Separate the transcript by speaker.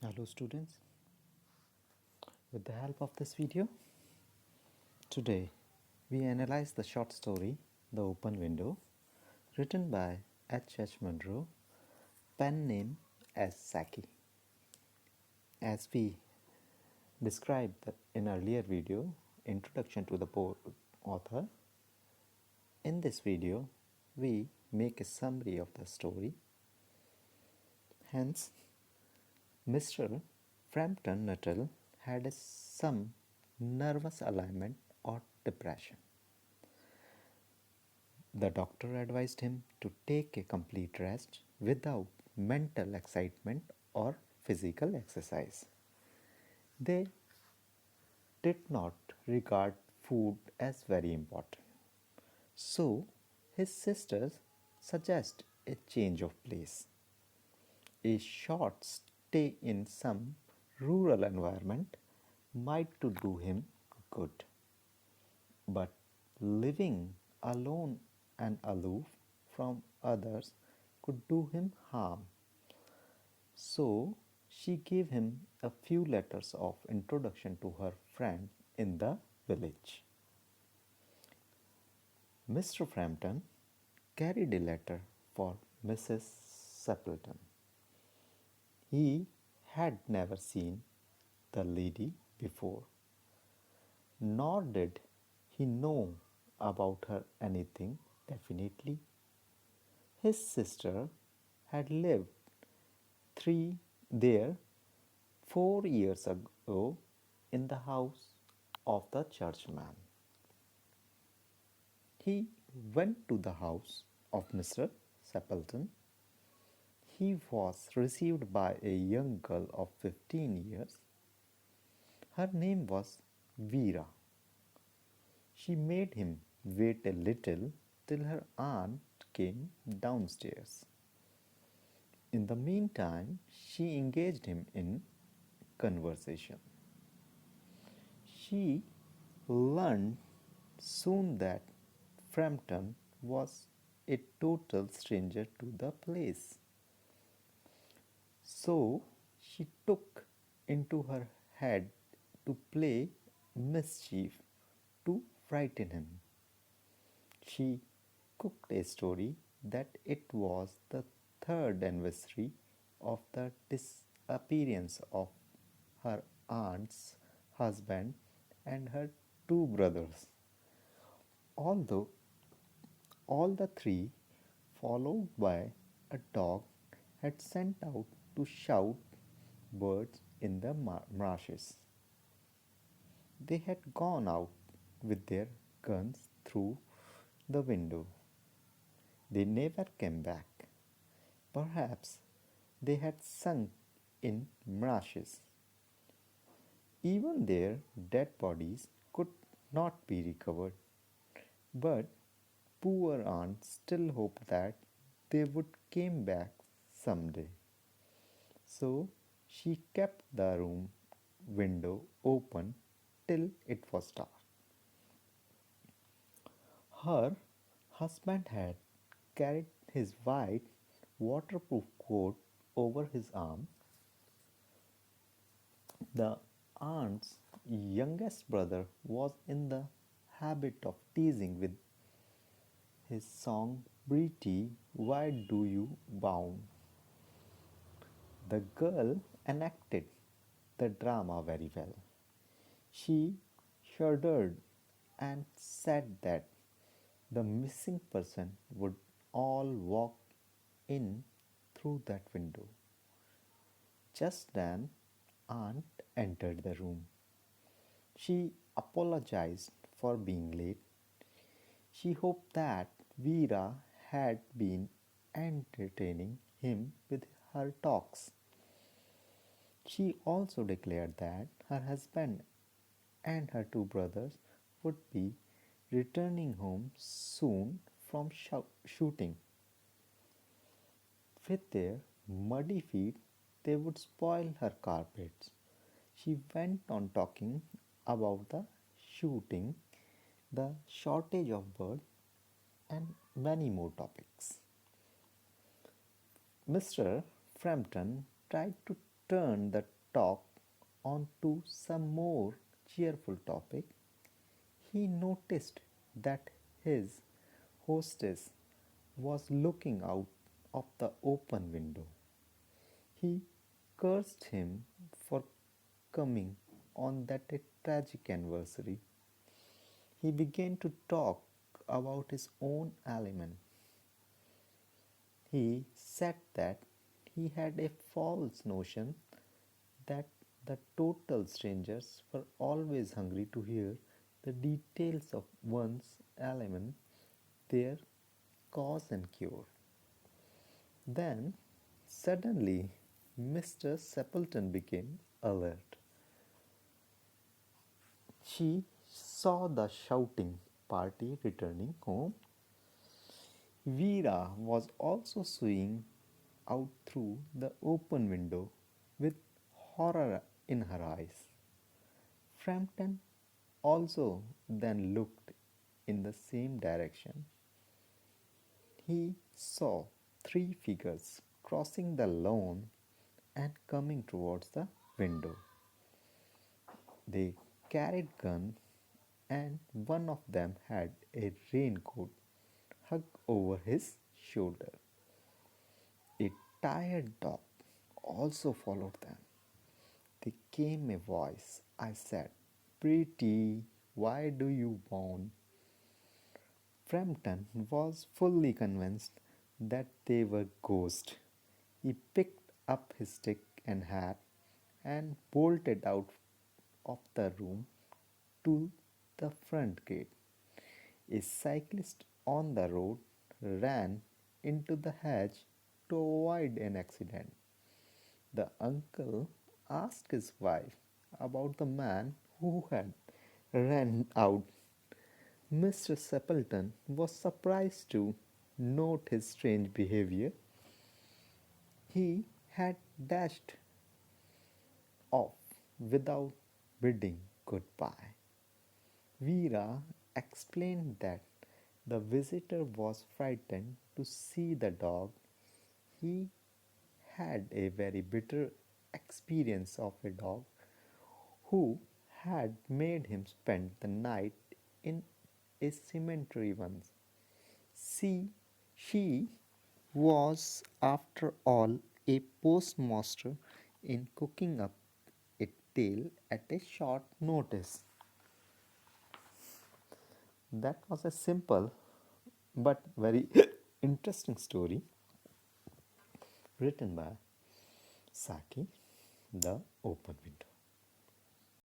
Speaker 1: Hello students, with the help of this video, today we analyze the short story The Open Window, written by H. Munro, pen name as Saki. As we described in earlier video, Introduction to the author, in this video we make a summary of the story. Hence, Mr. Frampton Nuttall had some nervous alignment or depression. The doctor advised him to take a complete rest without mental excitement or physical exercise. They did not regard food as very important. So his sisters suggest a change of place, a short stay in some rural environment might to do him good. But living alone and aloof from others could do him harm. So she gave him a few letters of introduction to her friend in the village. Mr. Frampton carried a letter for Mrs. Stapleton. He had never seen the lady before, nor did he know about her anything definitely. His sister had lived there 4 years ago in the house of the churchman. He went to the house of Mr. Stapleton. He was received by a young girl of 15 years. Her name was Vera. She made him wait a little till her aunt came downstairs. In the meantime, she engaged him in conversation. She learned soon that Frampton was a total stranger to the place. So she took into her head to play mischief to frighten him. She cooked a story that it was the third anniversary of the disappearance of her aunt's husband and her two brothers. Although all the three, followed by a dog, had sent out to shout birds in the marshes. They had gone out with their guns through the window. They never came back. Perhaps they had sunk in marshes. Even their dead bodies could not be recovered. But poor aunt still hoped that they would come back someday. So she kept the room window open till it was dark. Her husband had carried his white waterproof coat over his arm. The aunt's youngest brother was in the habit of teasing with his song Britty, why do you bound? The girl enacted the drama very well. She shuddered and said that the missing person would all walk in through that window. Just then, Aunt entered the room. She apologized for being late. She hoped that Vera had been entertaining him with her talks. She also declared that her husband and her two brothers would be returning home soon from shooting. With their muddy feet, they would spoil her carpets. She went on talking about the shooting, the shortage of birds, and many more topics. Mr. Frampton tried to turn the talk on to some more cheerful topic, he noticed that his hostess was looking out of the open window. He cursed him for coming on that tragic anniversary. He began to talk about his own ailment. He said that he had a false notion that the total strangers were always hungry to hear the details of one's ailment, their cause and cure. Then, suddenly, Mr. Sepleton became alert. She saw the shouting party returning home. Vera was also seeing out through the open window with horror in her eyes. Frampton also then looked in the same direction. He saw three figures crossing the lawn and coming towards the window. They carried guns, and one of them had a raincoat hung over his shoulder. A tired dog also followed them. There came a voice. I said, "Pretty, why do you mourn?" Frampton was fully convinced that they were ghosts. He picked up his stick and hat and bolted out of the room to the front gate. A cyclist on the road ran into the hedge to avoid an accident. The uncle asked his wife about the man who had ran out. Mr. Sepleton was surprised to note his strange behavior. He had dashed off without bidding goodbye. Vera explained that the visitor was frightened to see the dog. He had a very bitter experience of a dog who had made him spend the night in a cemetery once. She was, after all, a postmaster in cooking up a tale at a short notice. That was a simple but very interesting story written by Saki, The Open Window.